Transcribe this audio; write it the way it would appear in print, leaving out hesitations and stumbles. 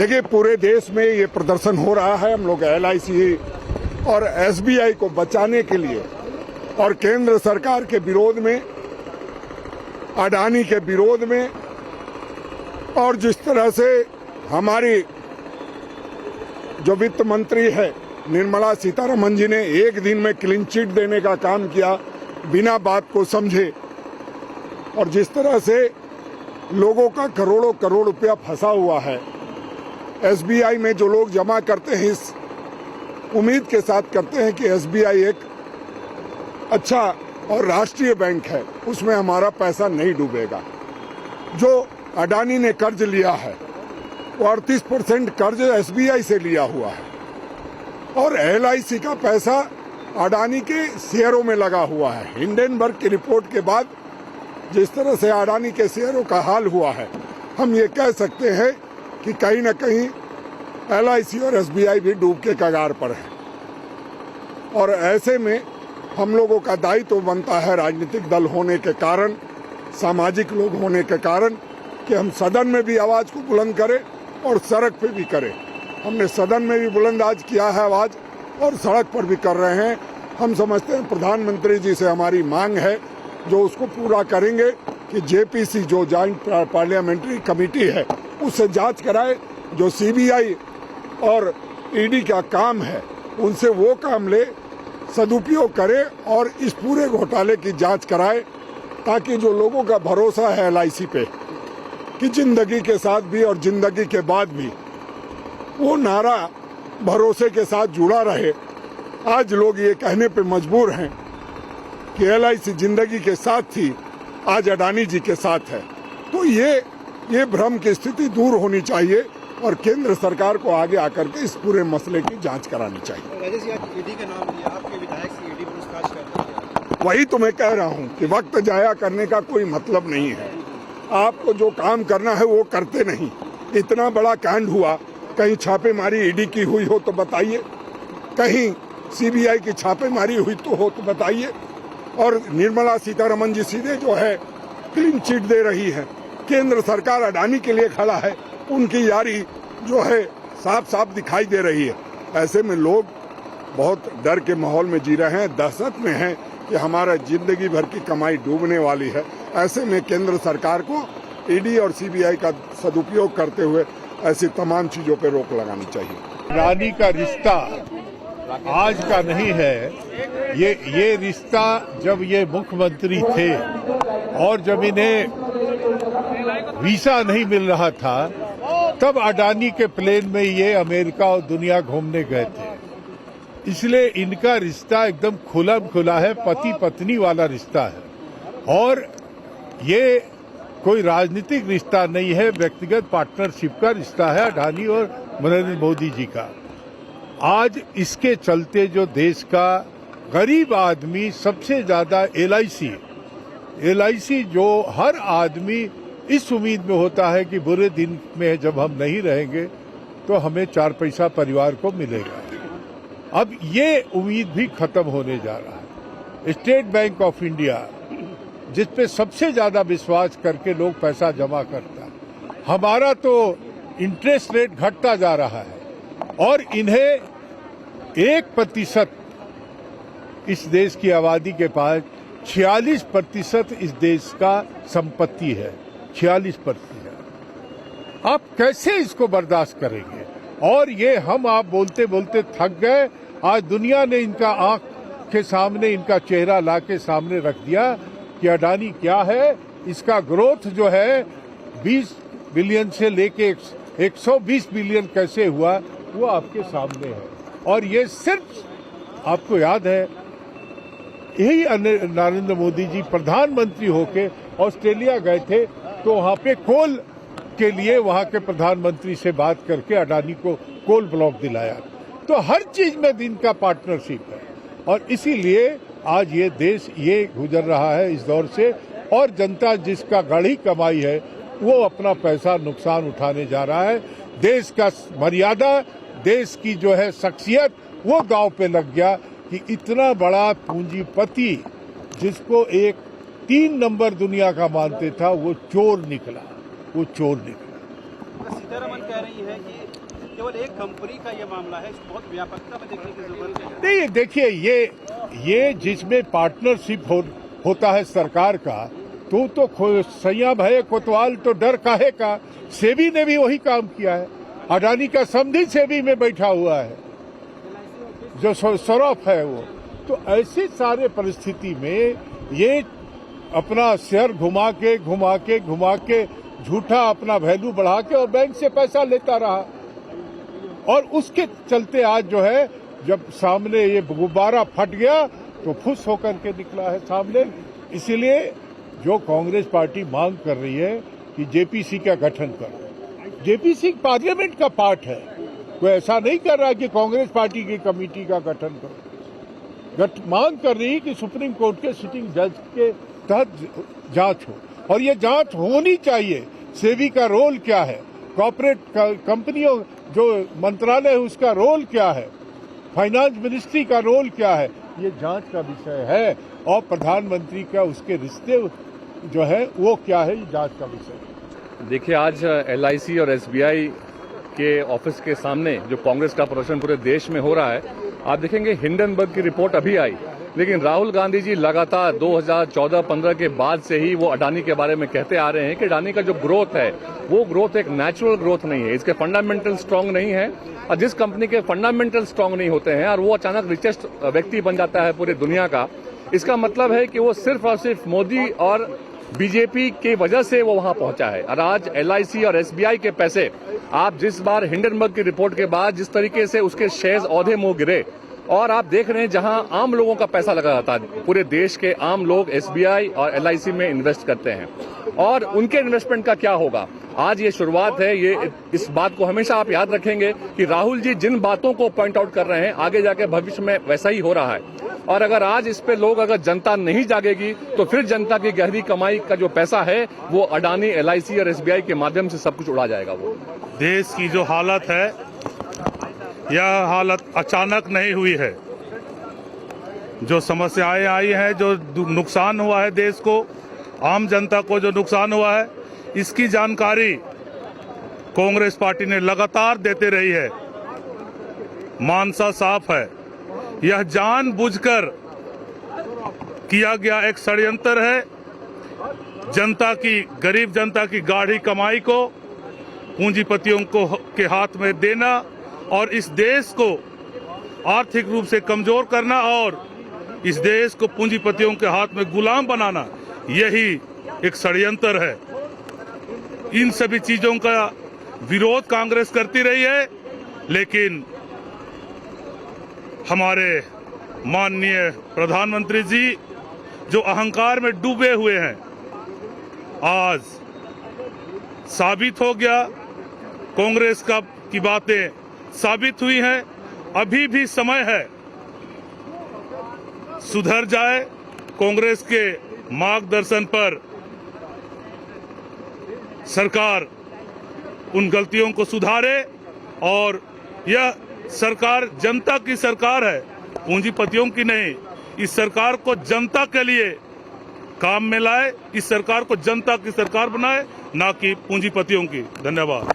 देखिए, पूरे देश में ये प्रदर्शन हो रहा है। हम लोग LIC और SBI को बचाने के लिए और केंद्र सरकार के विरोध में, अडानी के विरोध में, और जिस तरह से हमारी जो वित्त मंत्री है निर्मला सीतारमण जी ने एक दिन में क्लीन चिट देने का काम किया बिना बात को समझे, और जिस तरह से लोगों का करोड़ों करोड़ रुपया फंसा हुआ है SBI में, जो लोग जमा करते हैं इस उम्मीद के साथ करते हैं कि SBI एक अच्छा और राष्ट्रीय बैंक है, उसमें हमारा पैसा नहीं डूबेगा। जो अडानी ने कर्ज लिया है वो 38% कर्ज SBI से लिया हुआ है, और LIC का पैसा अडानी के शेयरों में लगा हुआ है। हिंडनबर्ग की रिपोर्ट के बाद जिस तरह से अडानी के शेयरों का हाल हुआ है, हम ये कह सकते हैं कि कहीं न कहीं LIC और SBI भी डूब के कगार पर है। और ऐसे में हम लोगों का दायित्व बनता है, राजनीतिक दल होने के कारण, सामाजिक लोग होने के कारण, कि हम सदन में भी आवाज को बुलंद करें और सड़क पे भी करें। हमने सदन में भी बुलंद आज किया है आवाज, और सड़क पर भी कर रहे हैं। हम समझते हैं प्रधानमंत्री जी से हमारी मांग है, जो उसको पूरा करेंगे, कि JPC जो जॉइंट पार्लियामेंट्री कमेटी है उससे जांच कराए। जो CBI और ED का काम है उनसे वो काम ले, सदुपयोग करे और इस पूरे घोटाले की जांच कराए, ताकि जो लोगों का भरोसा है LIC पे कि जिंदगी के साथ भी और जिंदगी के बाद भी वो नारा भरोसे के साथ जुड़ा रहे। आज लोग ये कहने पे मजबूर हैं कि LIC जिंदगी के साथ थी, आज अडानी जी के साथ है। तो ये भ्रम की स्थिति दूर होनी चाहिए और केंद्र सरकार को आगे आकर के इस पूरे मसले की जांच करानी चाहिए। राजेश जी, ED का नाम लिया, आपके विधायक से ED पूछताछ कर रही है। वही तो मैं कह रहा हूँ कि वक्त जाया करने का कोई मतलब नहीं है। आपको जो काम करना है वो करते नहीं। इतना बड़ा कांड हुआ, कहीं छापेमारी ED की हुई हो तो बताइए, कहीं CBI की छापेमारी हुई तो हो तो बताइए, और निर्मला सीतारमण जी सीधे जो है क्लीन चिट दे रही है। केंद्र सरकार अडानी के लिए खड़ा है, उनकी यारी जो है साफ साफ दिखाई दे रही है। ऐसे में लोग बहुत डर के माहौल में जी रहे हैं, दहशत में हैं कि हमारा जिंदगी भर की कमाई डूबने वाली है। ऐसे में केंद्र सरकार को ED और CBI का सदुपयोग करते हुए ऐसी तमाम चीजों पर रोक लगानी चाहिए। अडानी का रिश्ता आज का नहीं है। ये रिश्ता जब ये मुख्यमंत्री थे और जब इन्हें वीजा नहीं मिल रहा था, तब अडानी के प्लेन में ये अमेरिका और दुनिया घूमने गए थे। इसलिए इनका रिश्ता एकदम खुला है, पति पत्नी वाला रिश्ता है, और ये कोई राजनीतिक रिश्ता नहीं है, व्यक्तिगत पार्टनरशिप का रिश्ता है अडानी और नरेंद्र मोदी जी का। आज इसके चलते जो देश का गरीब आदमी सबसे ज्यादा LIC जो हर आदमी इस उम्मीद में होता है कि बुरे दिन में जब हम नहीं रहेंगे तो हमें 4 पैसा परिवार को मिलेगा, अब ये उम्मीद भी खत्म होने जा रहा है। स्टेट बैंक ऑफ इंडिया, जिस पे सबसे ज्यादा विश्वास करके लोग पैसा जमा करता है, हमारा तो इंटरेस्ट रेट घटता जा रहा है, और इन्हें 1% इस देश की आबादी के पास 46% इस देश का संपत्ति है, 46%। आप कैसे इसको बर्दाश्त करेंगे? और ये हम आप बोलते बोलते थक गए। आज दुनिया ने इनका आंख के सामने, इनका चेहरा ला के सामने रख दिया कि अडानी क्या है। इसका ग्रोथ जो है 20 बिलियन से लेके 120 बिलियन कैसे हुआ, वो आपके सामने है। और ये सिर्फ आपको याद है, यही नरेंद्र मोदी जी प्रधानमंत्री होके ऑस्ट्रेलिया गए थे, तो वहां पे कोल के लिए वहां के प्रधानमंत्री से बात करके अडानी को कोल ब्लॉक दिलाया। तो हर चीज में इनका पार्टनरशिप है, और इसीलिए आज ये देश ये गुजर रहा है इस दौर से, और जनता जिसका गढ़ी कमाई है वो अपना पैसा नुकसान उठाने जा रहा है। देश का मर्यादा, देश की जो है शख्सियत, वो दांव पे लग गया कि इतना बड़ा पूंजीपति जिसको एक 3 नंबर दुनिया का मानते था, वो चोर निकला। सीतारमण कह रही है कि केवल एक कंपनी का ये मामला है, इसको बहुत व्यापकता में देखने की जरूरत है। नहीं, देखिए ये जिसमें पार्टनरशिप होता है सरकार का, तो संयम है कोतवाल तो डर काहे का। सेबी ने भी वही काम किया है। अडानी का समझी सेबी में बैठा हुआ है, जो सौरभ है वो। तो ऐसी सारे परिस्थिति में ये अपना शेयर घुमा के झूठा अपना वैल्यू बढ़ा के और बैंक से पैसा लेता रहा, और उसके चलते आज जो है जब सामने ये गुब्बारा फट गया तो फुस होकर के निकला है सामने। इसीलिए जो कांग्रेस पार्टी मांग कर रही है कि जेपीसी का गठन करो, जेपीसी पार्लियामेंट का पार्ट है, कोई ऐसा नहीं कर रहा कि कांग्रेस पार्टी की कमेटी का गठन करो। मांग कर रही है कि सुप्रीम कोर्ट के सिटिंग जज के तहत जांच हो, और ये जांच होनी चाहिए। सेबी का रोल क्या है, कॉर्पोरेट कंपनियों जो मंत्रालय है उसका रोल क्या है, फाइनेंस मिनिस्ट्री का रोल क्या है, ये जांच का विषय है। और प्रधानमंत्री का उसके रिश्ते जो है वो क्या है, ये जांच का विषय है। देखिए, आज LIC और SBI के ऑफिस के सामने जो कांग्रेस का प्रदर्शन पूरे देश में हो रहा है, आप देखेंगे हिंडनबर्ग की रिपोर्ट अभी आई, लेकिन राहुल गांधी जी लगातार 2014-15 के बाद से ही वो अडानी के बारे में कहते आ रहे हैं कि अडानी का जो ग्रोथ है वो ग्रोथ एक नेचुरल ग्रोथ नहीं है, इसके फंडामेंटल स्ट्रांग नहीं है। और जिस कंपनी के फंडामेंटल स्ट्रांग नहीं होते हैं और वो अचानक रिचेस्ट व्यक्ति बन जाता है पूरी दुनिया का, इसका मतलब है कि वो सिर्फ और सिर्फ मोदी और बीजेपी की वजह से वो वहां पहुंचा है। और आज LIC और SBI के पैसे, आप जिस बार हिंडनबर्ग की रिपोर्ट के बाद जिस तरीके से उसके शेयर्स औधे मुंह गिरे, और आप देख रहे हैं जहां आम लोगों का पैसा लगा जाता है, पूरे देश के आम लोग SBI और LIC में इन्वेस्ट करते हैं, और उनके इन्वेस्टमेंट का क्या होगा। आज ये शुरुआत है। ये इस बात को हमेशा आप याद रखेंगे कि राहुल जी जिन बातों को पॉइंट आउट कर रहे हैं आगे जाके भविष्य में वैसा ही हो रहा है। और अगर आज इस पे लोग, अगर जनता नहीं जागेगी तो फिर जनता की गहरी कमाई का जो पैसा है वो अडानी, LIC और SBI के माध्यम से सब कुछ उड़ा जाएगा। वो देश की जो हालत है, यह हालत अचानक नहीं हुई है। जो समस्याएं आई हैं, जो नुकसान हुआ है देश को, आम जनता को जो नुकसान हुआ है, इसकी जानकारी कांग्रेस पार्टी ने लगातार देते रही है। मानसा साफ है, यह जानबूझकर किया गया एक षड्यंत्र है। जनता की, गरीब जनता की गाढ़ी कमाई को पूंजीपतियों को के हाथ में देना और इस देश को आर्थिक रूप से कमजोर करना और इस देश को पूंजीपतियों के हाथ में गुलाम बनाना, यही एक षड्यंत्र है। इन सभी चीजों का विरोध कांग्रेस करती रही है, लेकिन हमारे माननीय प्रधानमंत्री जी जो अहंकार में डूबे हुए हैं, आज साबित हो गया, कांग्रेस की बातें साबित हुई हैं। अभी भी समय है, सुधर जाए, कांग्रेस के मार्गदर्शन पर सरकार उन गलतियों को सुधारे, और यह सरकार जनता की सरकार है, पूंजीपतियों की नहीं। इस सरकार को जनता के लिए काम में लाए, इस सरकार को जनता की सरकार बनाए, ना कि पूंजीपतियों की। धन्यवाद।